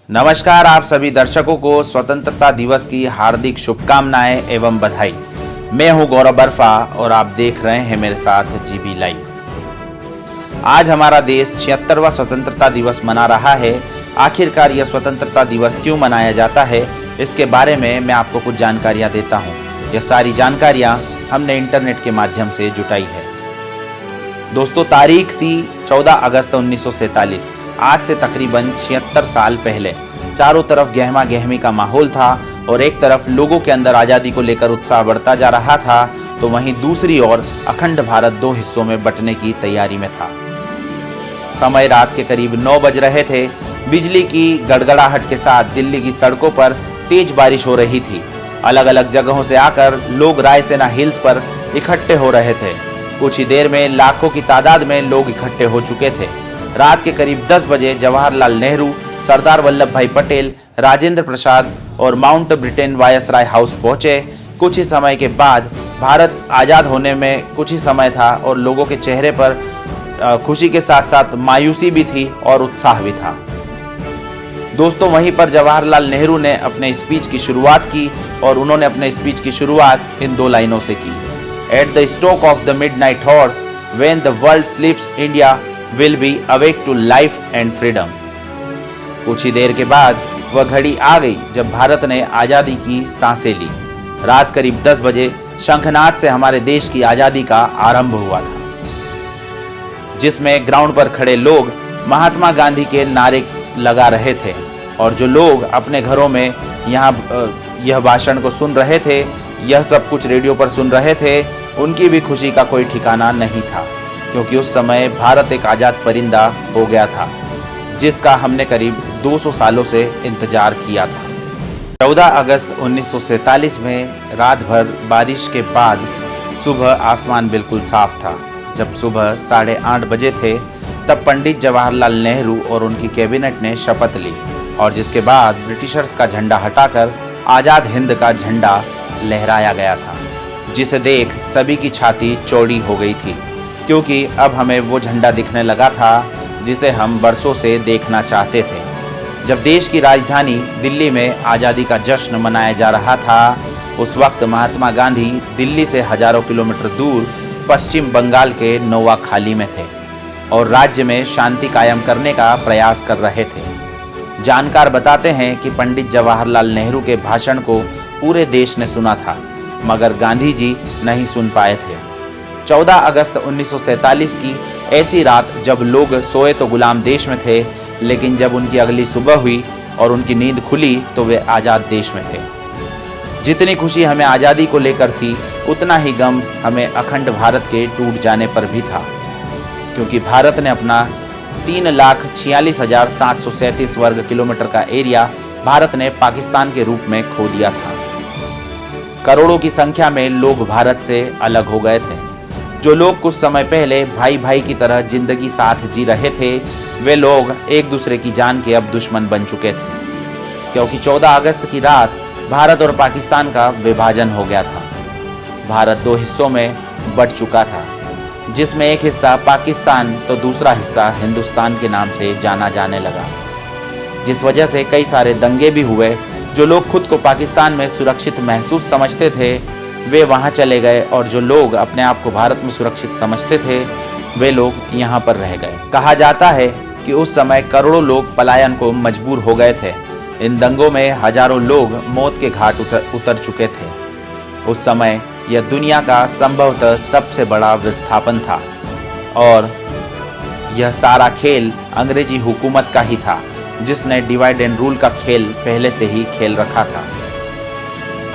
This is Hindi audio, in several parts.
नमस्कार, आप सभी दर्शकों को स्वतंत्रता दिवस की हार्दिक शुभकामनाएं एवं बधाई। मैं हूं गौरव बर्फा और आप देख रहे हैं मेरे साथ जीबी लाइव। आज हमारा देश 76वां स्वतंत्रता दिवस मना रहा है। आखिरकार यह स्वतंत्रता दिवस क्यों मनाया जाता है, इसके बारे में मैं आपको कुछ जानकारियां देता हूं। यह सारी जानकारियां हमने इंटरनेट के माध्यम से जुटाई है। दोस्तों, तारीख थी 14 अगस्त 1947। आज से तकरीबन 76 साल पहले चारों तरफ गहमा गहमी का माहौल था और एक तरफ लोगों के अंदर आज़ादी को लेकर उत्साह बढ़ता जा रहा था, तो वहीं दूसरी ओर अखंड भारत दो हिस्सों में बंटने की तैयारी में था। समय रात के करीब 9 बज रहे थे। बिजली की गड़गड़ाहट के साथ दिल्ली की सड़कों पर तेज बारिश हो रही थी। अलग अलग जगहों से आकर लोग रायसेना हिल्स पर इकट्ठे हो रहे थे। कुछ ही देर में लाखों की तादाद में लोग इकट्ठे हो चुके थे। रात के करीब 10 बजे जवाहरलाल नेहरू, सरदार वल्लभ भाई पटेल, राजेंद्र प्रसाद और माउंट ब्रिटेन वायसराय हाउस पहुंचे। कुछ ही समय के बाद भारत आज़ाद होने में कुछ ही समय था और लोगों के चेहरे पर खुशी के साथ साथ मायूसी भी थी और उत्साह भी था। दोस्तों, वहीं पर जवाहरलाल नेहरू ने अपने स्पीच की शुरुआत की और उन्होंने अपने स्पीच की शुरुआत इन 2 लाइनों से की। At the stroke of the midnight horse, when the world स्लीप्स, India will be awake to life and freedom। कुछ ही देर के बाद वह घड़ी आ गई जब भारत ने आज़ादी की सांसें ली। रात करीब 10 बजे शंखनाद से हमारे देश की आज़ादी का आरंभ हुआ था, जिसमें ग्राउंड पर खड़े लोग महात्मा गांधी के नारे लगा रहे थे और जो लोग अपने घरों में यह भाषण को सुन रहे थे, यह सब कुछ रेडियो पर सुन रहे थे, उनकी भी खुशी का कोई ठिकाना नहीं था, क्योंकि उस समय भारत एक आज़ाद परिंदा हो गया था, जिसका हमने करीब 200 सालों से इंतजार किया था। 14 अगस्त 1947 में रात भर बारिश के बाद सुबह आसमान बिल्कुल साफ था। जब सुबह 8:30 बजे थे, तब पंडित जवाहरलाल नेहरू और उनकी कैबिनेट ने शपथ ली और जिसके बाद ब्रिटिशर्स का झंडा हटाकर आज़ाद हिंद का झंडा लहराया गया था, जिसे देख सभी की छाती चौड़ी हो गई थी, क्योंकि अब हमें वो झंडा दिखने लगा था जिसे हम बरसों से देखना चाहते थे। जब देश की राजधानी दिल्ली में आज़ादी का जश्न मनाया जा रहा था, उस वक्त महात्मा गांधी दिल्ली से हजारों किलोमीटर दूर पश्चिम बंगाल के नोआखाली में थे और राज्य में शांति कायम करने का प्रयास कर रहे थे। जानकार बताते हैं कि पंडित जवाहरलाल नेहरू के भाषण को पूरे देश ने सुना था, मगर गांधी जी नहीं सुन पाए थे। 14 अगस्त 1947 की ऐसी रात जब लोग सोए तो गुलाम देश में थे, लेकिन जब उनकी अगली सुबह हुई और उनकी नींद खुली तो वे आज़ाद देश में थे। जितनी खुशी हमें आज़ादी को लेकर थी, उतना ही गम हमें अखंड भारत के टूट जाने पर भी था, क्योंकि भारत ने अपना 3,46,737 वर्ग किलोमीटर का एरिया भारत ने पाकिस्तान के रूप में खो दिया था। करोड़ों की संख्या में लोग भारत से अलग हो गए थे। जो लोग कुछ समय पहले भाई भाई की तरह जिंदगी साथ जी रहे थे, वे लोग एक दूसरे की जान के अब दुश्मन बन चुके थे, क्योंकि 14 अगस्त की रात भारत और पाकिस्तान का विभाजन हो गया था। भारत 2 हिस्सों में बंट चुका था, जिसमें एक हिस्सा पाकिस्तान तो दूसरा हिस्सा हिंदुस्तान के नाम से जाना जाने लगा, जिस वजह से कई सारे दंगे भी हुए। जो लोग खुद को पाकिस्तान में सुरक्षित महसूस समझते थे, वे वहां चले गए और जो लोग अपने आप को भारत में सुरक्षित समझते थे, वे लोग यहां पर रह गए। कहा जाता है कि उस समय करोड़ों लोग पलायन को मजबूर हो गए थे। इन दंगों में हजारों लोग मौत के घाट उतर चुके थे। उस समय यह दुनिया का संभवतः सबसे बड़ा विस्थापन था और यह सारा खेल अंग्रेजी हुकूमत का ही था, जिसने डिवाइड एंड रूल का खेल पहले से ही खेल रखा था।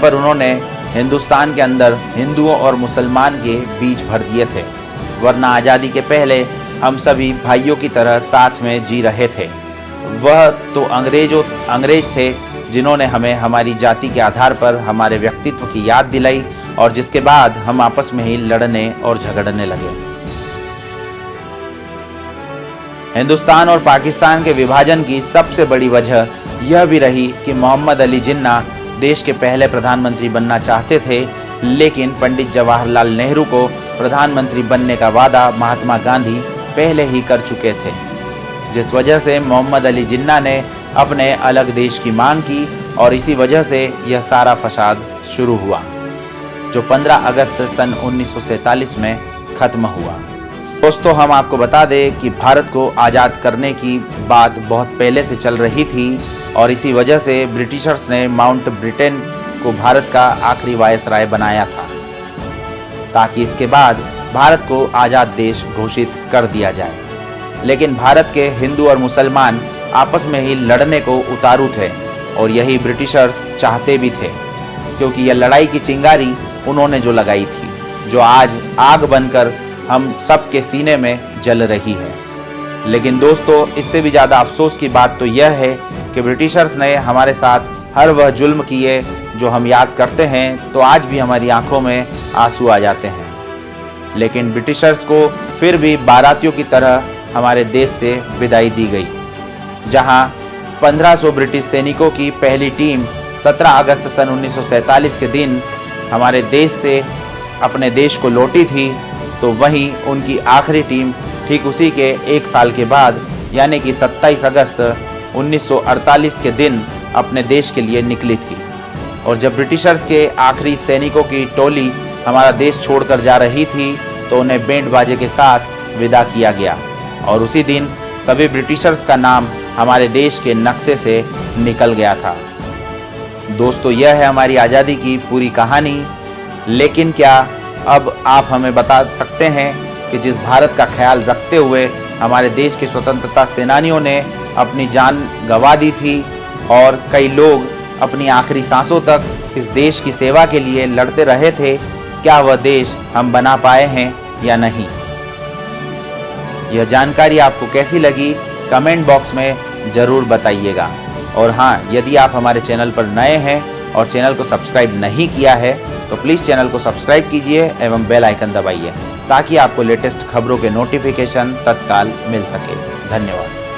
पर उन्होंने हिंदुस्तान के अंदर हिंदुओं और मुसलमान के बीच भर दिए थे, वरना आज़ादी के पहले हम सभी भाइयों की तरह साथ में जी रहे थे। वह तो अंग्रेज थे जिन्होंने हमें हमारी जाति के आधार पर हमारे व्यक्तित्व की याद दिलाई और जिसके बाद हम आपस में ही लड़ने और झगड़ने लगे। हिंदुस्तान और पाकिस्तान के विभाजन की सबसे बड़ी वजह यह भी रही कि मोहम्मद अली जिन्ना देश के पहले प्रधानमंत्री बनना चाहते थे, लेकिन पंडित जवाहरलाल नेहरू को प्रधानमंत्री बनने का वादा महात्मा गांधी पहले ही कर चुके थे, जिस वजह से मोहम्मद अली जिन्ना ने अपने अलग देश की मांग की और इसी वजह से यह सारा फसाद शुरू हुआ, जो 15 अगस्त सन 1947 में खत्म हुआ। दोस्तों, हम आपको बता दें कि भारत को आज़ाद करने की बात बहुत पहले से चल रही थी और इसी वजह से ब्रिटिशर्स ने माउंट ब्रिटेन को भारत का आखिरी वायसराय बनाया था, ताकि इसके बाद भारत को आज़ाद देश घोषित कर दिया जाए। लेकिन भारत के हिंदू और मुसलमान आपस में ही लड़ने को उतारू थे और यही ब्रिटिशर्स चाहते भी थे, क्योंकि यह लड़ाई की चिंगारी उन्होंने जो लगाई थी, जो आज आग बनकर हम सबके सीने में जल रही है। लेकिन दोस्तों, इससे भी ज़्यादा अफसोस की बात तो यह है कि ब्रिटिशर्स ने हमारे साथ हर वह जुल्म किए जो हम याद करते हैं तो आज भी हमारी आंखों में आंसू आ जाते हैं। लेकिन ब्रिटिशर्स को फिर भी बारातियों की तरह हमारे देश से विदाई दी गई, जहां 1500 ब्रिटिश सैनिकों की पहली टीम 17 अगस्त सन 1947 के दिन हमारे देश से अपने देश को लौटी थी, तो वहीं उनकी आखिरी टीम ठीक उसी के एक साल के बाद यानी कि 27 अगस्त 1948 के दिन अपने देश के लिए निकली थी। और जब ब्रिटिशर्स के आखिरी सैनिकों की टोली हमारा देश छोड़कर जा रही थी तो उन्हें बैंड बाजे के साथ विदा किया गया और उसी दिन सभी ब्रिटिशर्स का नाम हमारे देश के नक्शे से निकल गया था। दोस्तों, यह है हमारी आज़ादी की पूरी कहानी। लेकिन क्या अब आप हमें बता सकते हैं कि जिस भारत का ख्याल रखते हुए हमारे देश के स्वतंत्रता सेनानियों ने अपनी जान गंवा दी थी और कई लोग अपनी आखिरी सांसों तक इस देश की सेवा के लिए लड़ते रहे थे, क्या वह देश हम बना पाए हैं या नहीं? यह जानकारी आपको कैसी लगी कमेंट बॉक्स में ज़रूर बताइएगा। और हाँ, यदि आप हमारे चैनल पर नए हैं और चैनल को सब्सक्राइब नहीं किया है तो प्लीज़ चैनल को सब्सक्राइब कीजिए एवं बेल आइकन दबाइए, ताकि आपको लेटेस्ट खबरों के नोटिफिकेशन तत्काल मिल सके। धन्यवाद।